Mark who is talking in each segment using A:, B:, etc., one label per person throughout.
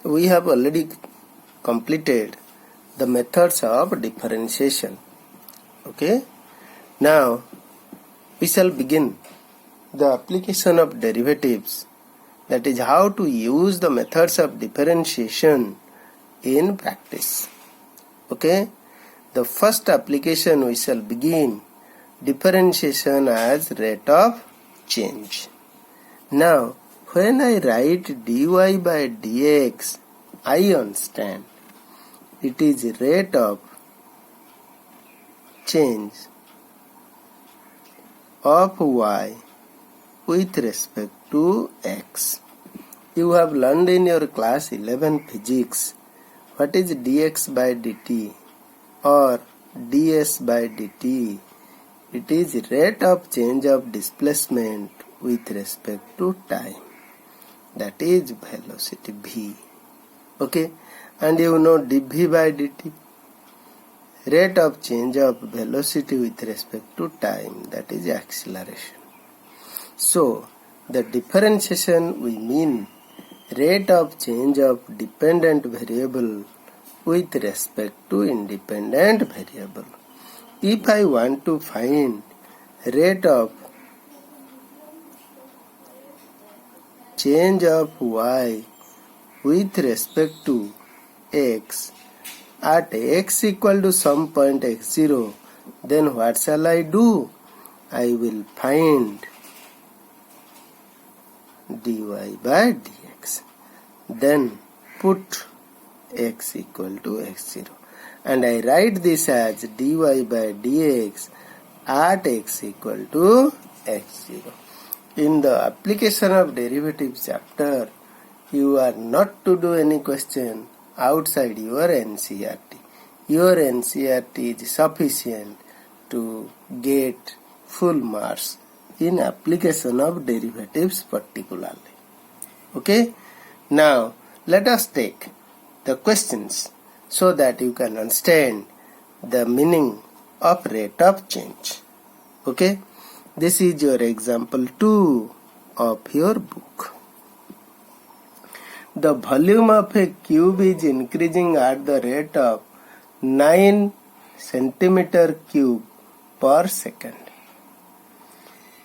A: we have already completed the methods of differentiation. Okay. Now we shall begin the application of derivatives, that is how to use the methods of differentiation in practice. Okay. The first application we shall begin differentiation as rate of change. Now when I write dy by dx, I understand it is rate of change of y with respect to x. You have learned in your class 11 physics what is dx by dt or ds by dt. It is rate of change of displacement with respect to time, that is velocity v. Okay, and you know dv by dt, rate of change of velocity with respect to time, that is acceleration. So the differentiation we mean rate of change of dependent variable with respect to independent variable. If I want to find rate of change of y with respect to x at x equal to some point x0, then what shall I do? I will find dy by dx, then put x equal to x0, and I write this as dy by dx at x equal to x0. In the application of derivatives chapter, you are not to do any question outside your NCERT. Your NCERT is sufficient to get full marks in application of derivatives particularly. Okay? Now let us take the questions so that you can understand the meaning of rate of change. Okay? This is your example 2 of your book. The volume of a cube is increasing at the rate of 9 centimeter cube per second.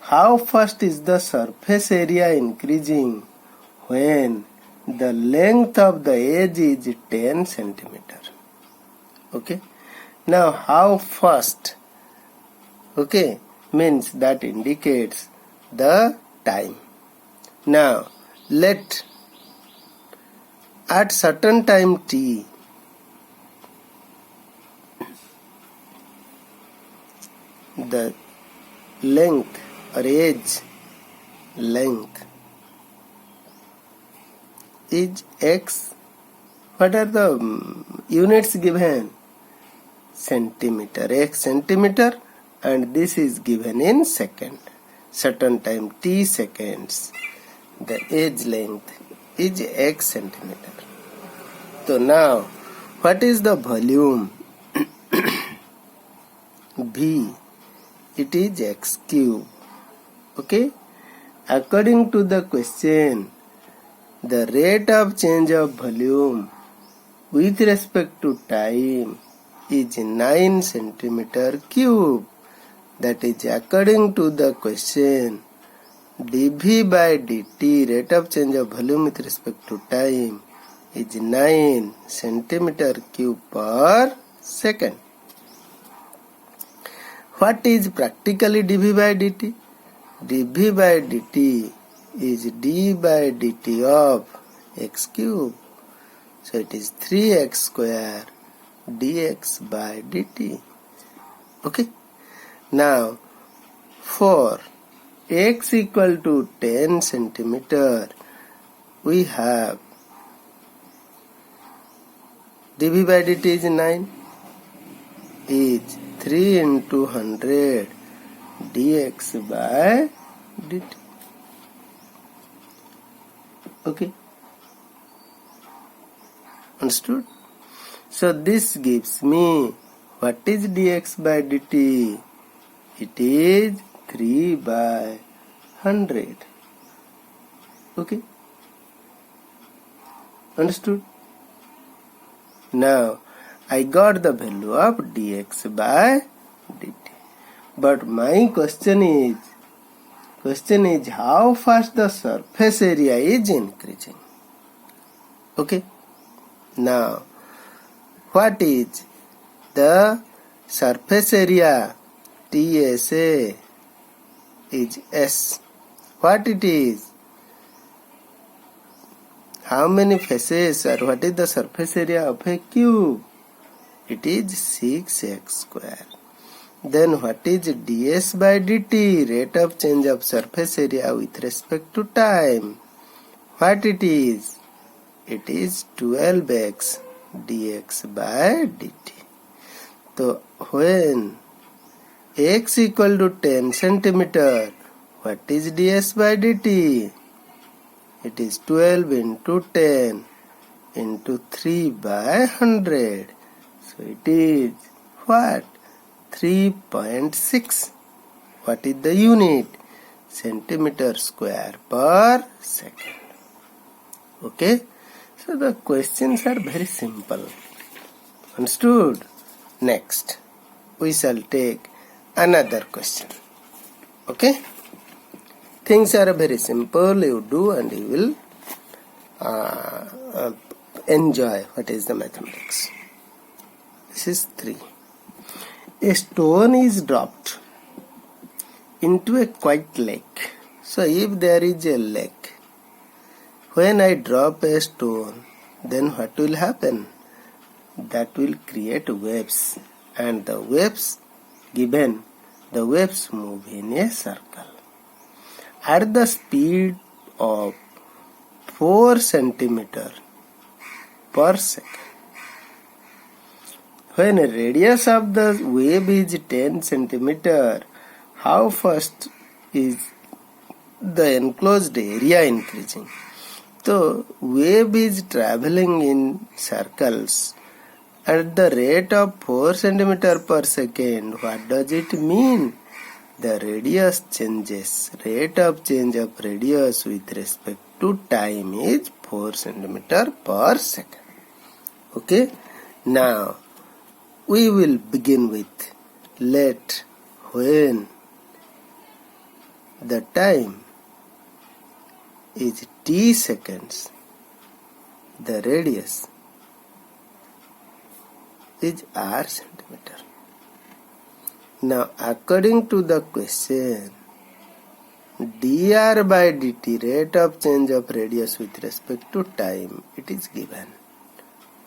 A: How fast is the surface area increasing when the length of the edge is 10 centimeter? Okay. Now how fast? Okay, means that indicates the time. Now let at certain time t, the length or edge length is x. What are the units given? Centimeter, x centimeter, and this is given in second. Certain time t seconds, the edge length is x centimeter. So now what is the volume? V, it is x cube. Okay, according to the question, the rate of change of volume with respect to time is 9 centimeter cube. That is according to the question, dv by dt, rate of change of volume with respect to time, is 9 centimeter cube per second. What is practically dv by dt? dv by dt is d by dt of x cube. So it is 3x square dx by dt. Okay. Now for x equal to 10 centimeter, we have dv by dt is 9, is 3 into 100 dx by dt. Okay, understood? So this gives me what is dx by dt? It is 3 by 100. Okay, understood? Now I got the value of dx by dt. But my question is how fast the surface area is increasing. Okay. Now what is the surface area? TSA is S. What it is? How many faces or what is the surface area of a cube? It is 6x square. Then what is ds by dt? Rate of change of surface area with respect to time. What it is? It is 12x dx by dt. So when x equal to 10 centimeter, what is ds by dt? It is 12 into 10 into 3 by 100. So it is what? 3.6. What is the unit? Centimeter square per second. Okay? So the questions are very simple. Understood? Next, we shall take another question. Okay? Things are very simple. You do and you will enjoy what is the mathematics. This is 3. A stone is dropped into a quiet lake. So if there is a lake, when I drop a stone, then what will happen? That will create waves, and the waves move in a circle at the speed of 4 centimeter per second. When a radius of the wave is 10 centimeter, how fast is the enclosed area increasing? So wave is traveling in circles at the rate of 4 centimeter per second. What does it mean? The radius changes. Rate of change of radius with respect to time is 4 centimeter per second. Okay? Now, we will begin with let when the time is t seconds, the radius is r centimeter. Now, according to the question, dr by dt, rate of change of radius with respect to time, it is given.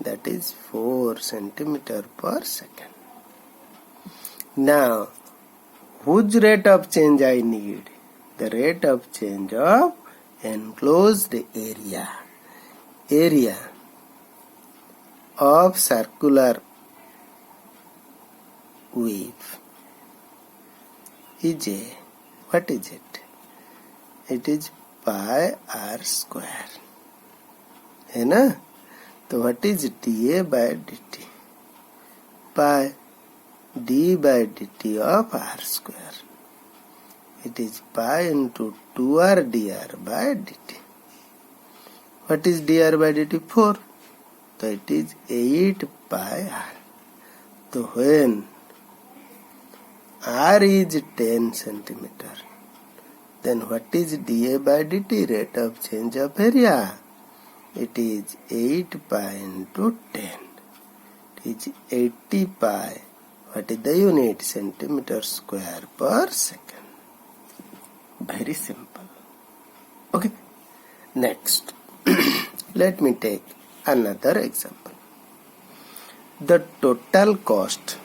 A: That is 4 centimeter per second. Now, whose rate of change I need? The rate of change of enclosed area. Area of circular wave is a, what is it? It is pi r square. है ना? तो what is dA by dt? Pi d by dt of r square. It is pi into 2r dr by dt. What is dr by dt? 4. So it is 8 pi r. So when r is 10 centimeter, then what is dA by dt? Rate of change of area. It is 8 pi into 10. It is 80 pi. What is the unit? Centimeter square per second. Very simple. Okay. Next, let me take another example. The total cost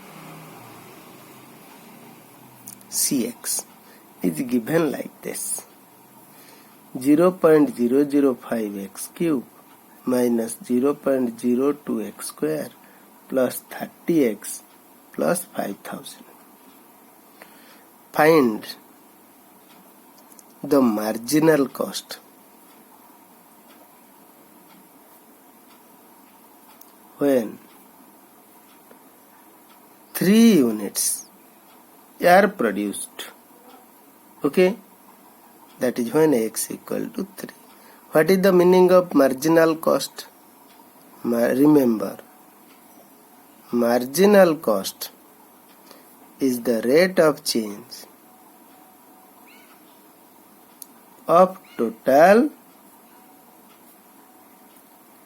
A: Cx is given like this: 0.005x cube minus 0.02x square plus 30x plus 5000. Find the marginal cost. When 3 units are produced. Okay? That is when x equal to 3. What is the meaning of marginal cost? Remember, marginal cost is the rate of change of total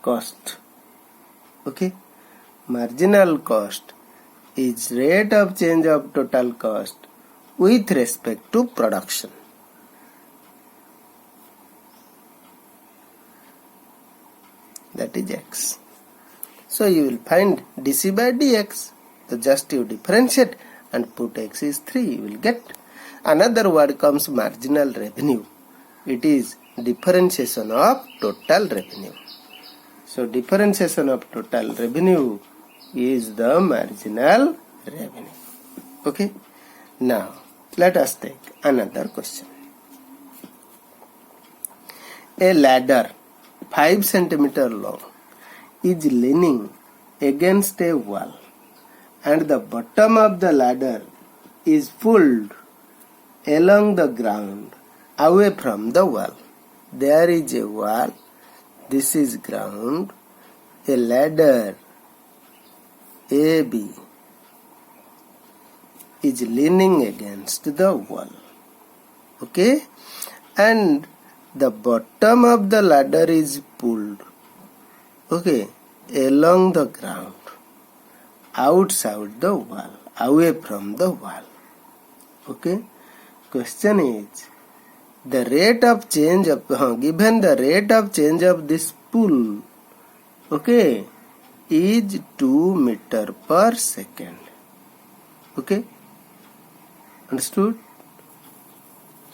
A: cost. Okay, marginal cost is rate of change of total cost with respect to production. That is x. So you will find dc by dx. So just you differentiate and put x is 3. You will get. Another word comes marginal revenue. It is differentiation of total revenue. So differentiation of total revenue is the marginal revenue. Okay. Now let us take another question. A ladder 5 centimeter long is leaning against a wall and the bottom of the ladder is pulled along the ground away from the wall. There is a wall, this is ground, a ladder AB is leaning against the wall. Okay, and the bottom of the ladder is pulled, okay, along the ground, outside the wall, away from the wall. Okay, question is the rate of change of given the rate of change of this pull, okay, is 2 meter per second. Okay, understood?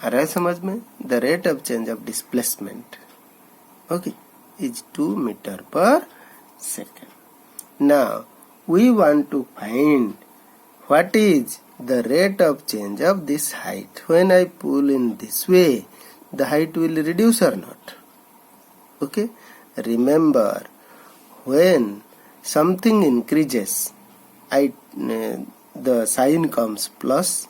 A: आ रहा है समझ में? The rate of change of displacement, okay, is 2 meter per second. Now we want to find what is the rate of change of this height. When I pull in this way, the height will reduce or not? Okay, remember, when something increases, the sign comes plus,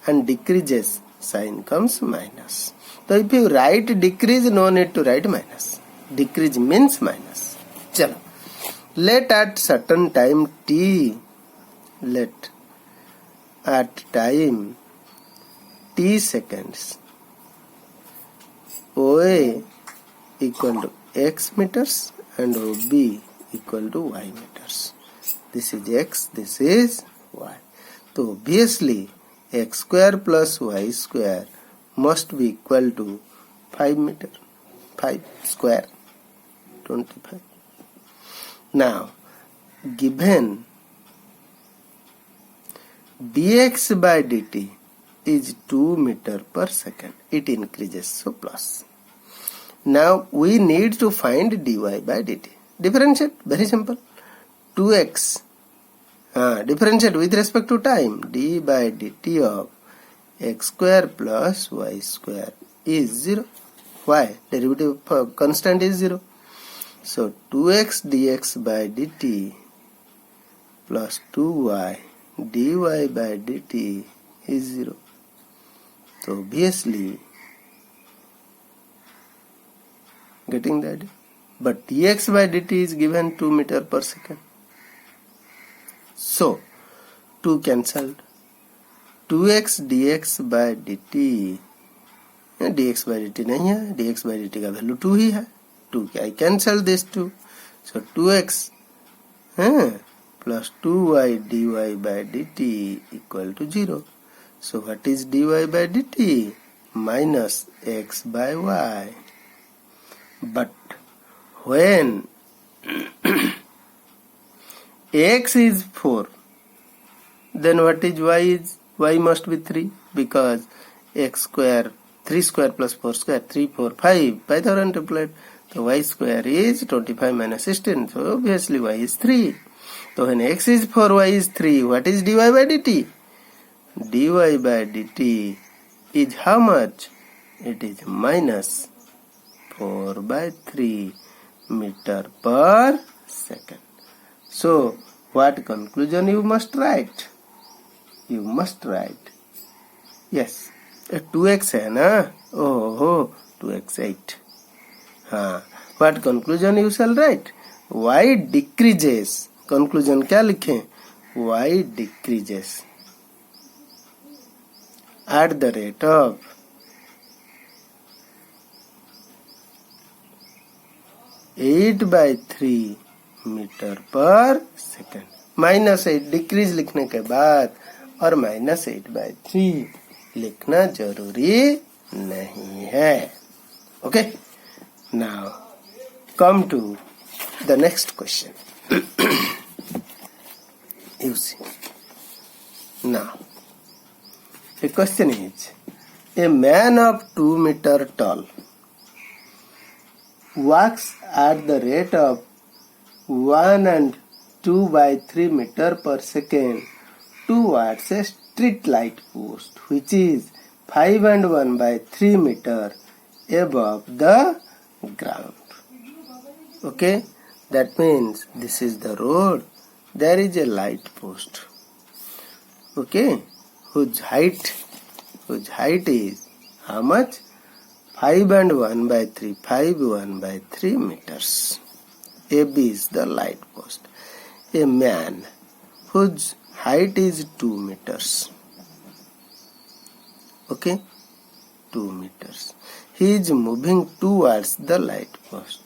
A: and decreases, sign comes minus. So if you write decrease, no need to write minus. Decrease means minus. Chalo. Let at certain time t, let at time t seconds, OA equal to x meters and OB equal to y meters. This is x, this is y. So obviously x square plus y square must be equal to 5 meter. 5 square 25. Now given dx by dt is 2 meter per second, it increases, so plus. Now we need to find dy by dt. Differentiate, very simple. 2x differentiate with respect to time. D by dt of x square plus y square is 0. Why? Derivative constant is 0. So 2x dx by dt plus 2y dy by dt is 0. So obviously, getting that? But dx by dt is given 2 meter per second. So 2 cancelled. 2x dx by dt, dx by dt नहीं है, dx by dt का value 2 ही है. 2 I cancel this 2. So 2x plus 2y dy by dt equal to 0. So what is dy by dt? Minus x by y. But when x is 4, then what is y is? Y must be 3, because x square, 3 square plus 4 square, 3, 4, 5, Pythagorean triplet. So y square is 25 minus 16. So obviously y is 3. So when x is 4, y is 3. What is dy by dt? Dy by dt is how much? It is minus 4 by 3 meter per second. So what conclusion you must write? You must write, yes, 2x है ना? Oh, 2x 8. What conclusion you shall write? Y decreases. Conclusion क्या लिखें? y decreases at the rate of 8/3 metre पर second. -8 decrease लिखने के बाद और -8/3 लिखना जरूरी नहीं है. Okay, now come to the next question. You see, now the question is, a man of 2 meter tall walks at the rate of 1 and 2/3 meter per second towards a street light post which is 5 and 1/3 meter above the ground. Okay, that means this is the road. There is a light post. Okay, whose height is how much? 5 and 1/3, 5 1/3 meters. AB is the light post. A man whose height is 2 meters. Okay, 2 meters. He is moving towards the light post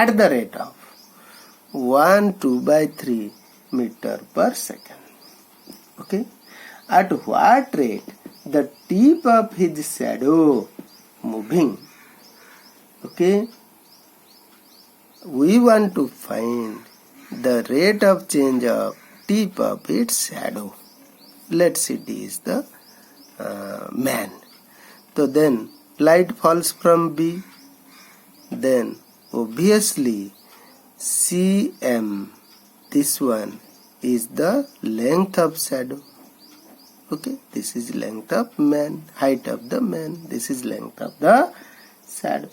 A: at the rate of 1 2/3 meter per second. Okay, at what rate the tip of his shadow moving? Okay, we want to find the rate of change of tip of its shadow. Let's see, it is the man. So then light falls from B. Then obviously CM, this one is the length of shadow. Okay, this is length of man, height of the man, this is length of the shadow.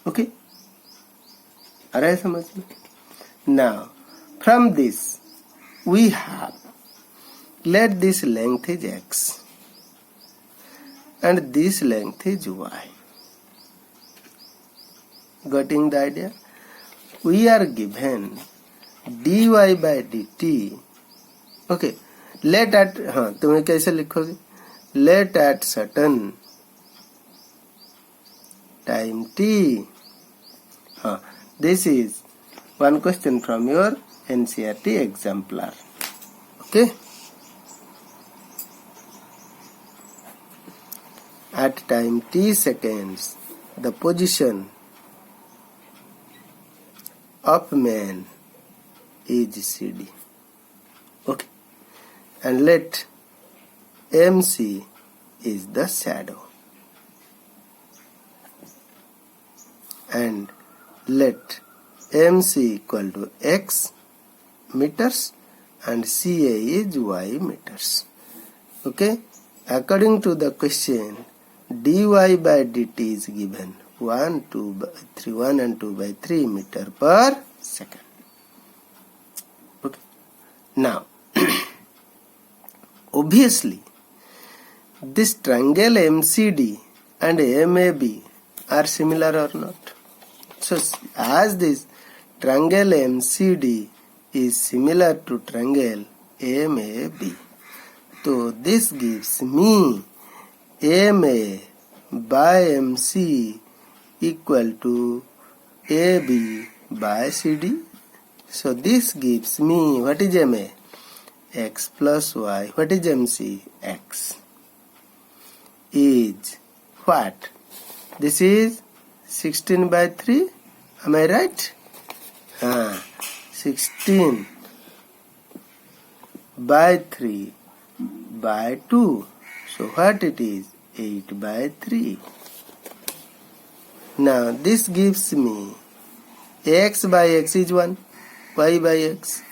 A: Okay, आ रहा है समझ में? Now from this we have, let this length is x and this length is y. Getting the idea? We are given dy by dt. Okay, let at, हाँ तुम्हें कैसे लिखोगे? Let at certain time t. हाँ, this is one question from your NCERT exemplar. Okay, at time t seconds the position of man is CD. Okay, and let MC is the shadow, and let MC equal to x meters and CA is y meters. Okay, according to the question, dy by dt is given 1 and 2/3 meter per second. Okay, now obviously this triangle MCD and MAB are similar or not? So as this triangle MCD is similar to triangle MAB, so this gives me MA by MC equal to AB by CD. So this gives me, what is MA? X plus Y. What is MC? X is what? This is 16/3. Am I right? 16/3 by 2. So what it is? 8/3. Now this gives me x by x is 1, y by x.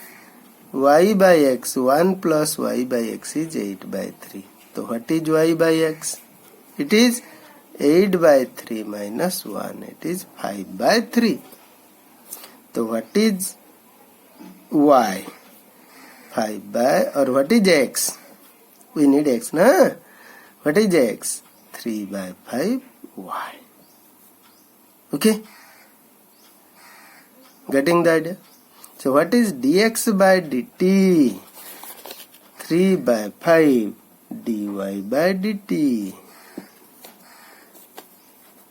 A: Y by x, 1 plus y by x is 8/3. So what is y by x? It is 8/3 minus 1. It is 5/3. So what is y? 5 by, or what is x? We need x, na? What is x? 3/5 y. Okay, getting the idea? So what is dx by dt? 3 by 5 dy by dt.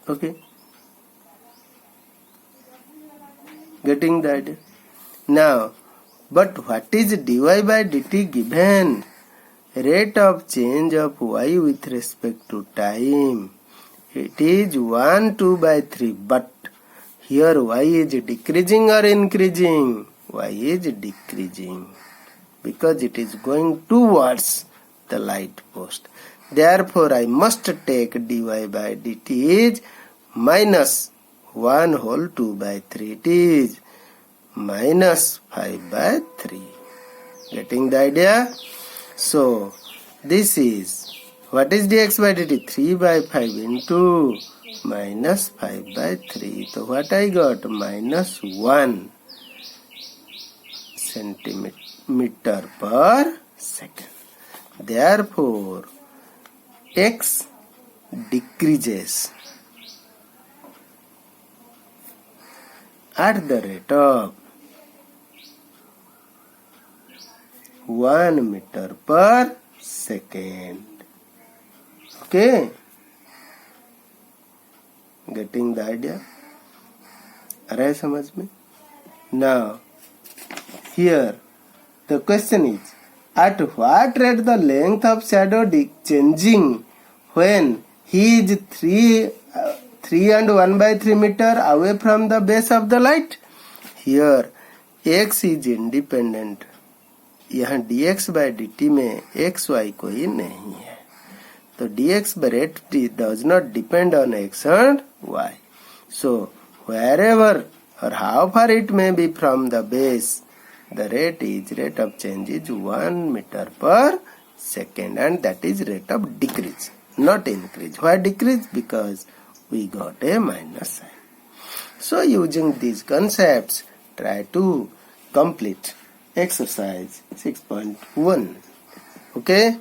A: Okay. Getting the idea? Now, but what is dy by dt given? Rate of change of y with respect to time. It is 1, 2 by 3. But here y is decreasing or increasing? Y is decreasing. Because it is going towards the light post. Therefore, I must take dy by dt is minus 1 whole 2 by 3. It is minus 5 by 3. Getting the idea? So, this is, what is dx by dt? 3 by 5 into minus 5 by 3. So, what I got? Minus 1 centimeter per second. Therefore, x decreases at the rate of 1 meter per second. Okay? Getting the idea? आ रहा है समझ में? Now, here the question is, at what rate the length of shadow changing when he is 3 and 1 by 3 meter away from the base of the light? Here x is independent. यहाँ dx by dt में x y कोई नहीं है, तो dx by dt does not depend on x and y. So wherever or how far it may be from the base, the rate of change is 1 meter per second, and that is rate of decrease, not increase. Why decrease? Because we got a minus sign. So using these concepts, try to complete exercise 6.1. Okay?